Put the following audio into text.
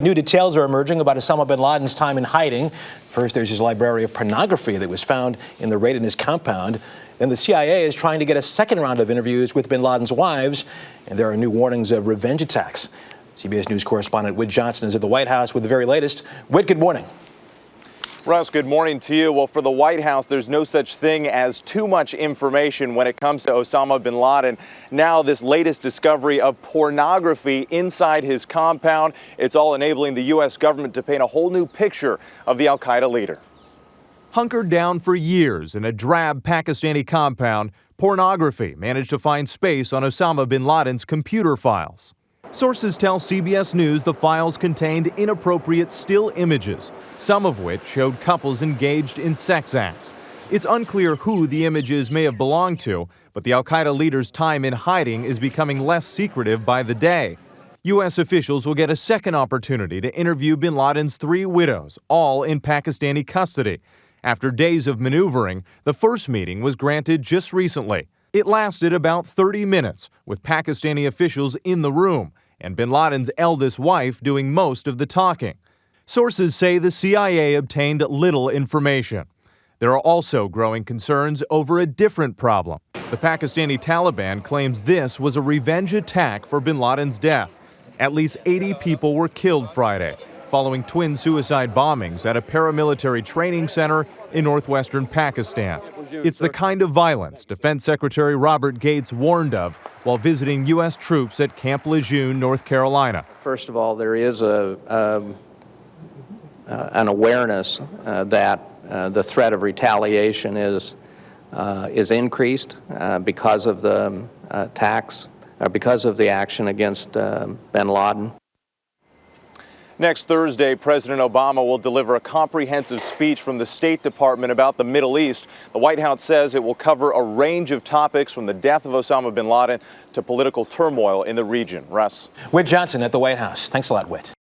New details are emerging about Osama bin Laden's time in hiding. First, there's his library of pornography that was found in the raid in his compound. Then the CIA is trying to get a second round of interviews with bin Laden's wives, and there are new warnings of revenge attacks. CBS News correspondent Whit Johnson is at the White House with the very latest. Whit, good morning. Russ, good morning to you. Well, for the White House, there's no such thing as too much information when it comes to Osama bin Laden. Now, this latest discovery of pornography inside his compound, it's all enabling the U.S. government to paint a whole new picture of the al-Qaeda leader. Hunkered down for years in a drab Pakistani compound, pornography managed to find space on Osama bin Laden's computer files. Sources tell CBS News the files contained inappropriate still images, some of which showed couples engaged in sex acts. It's unclear who the images may have belonged to, but the al-Qaeda leader's time in hiding is becoming less secretive by the day. U.S. officials will get a second opportunity to interview bin Laden's 3 widows, all in Pakistani custody. After days of maneuvering, the first meeting was granted just recently. It lasted about 30 minutes, with Pakistani officials in the room and bin Laden's eldest wife doing most of the talking. Sources say the CIA obtained little information. There are also growing concerns over a different problem. The Pakistani Taliban claims this was a revenge attack for bin Laden's death. At least 80 people were killed Friday, following twin suicide bombings at a paramilitary training center in northwestern Pakistan. It's the kind of violence Defense Secretary Robert Gates warned of while visiting U.S. troops at Camp Lejeune, North Carolina. First of all, there is an awareness that the threat of retaliation is increased because of the attacks, because of the action against bin Laden. Next Thursday, President Obama will deliver a comprehensive speech from the State Department about the Middle East. The White House says it will cover a range of topics from the death of Osama bin Laden to political turmoil in the region. Russ. Whit Johnson at the White House. Thanks a lot, Whit.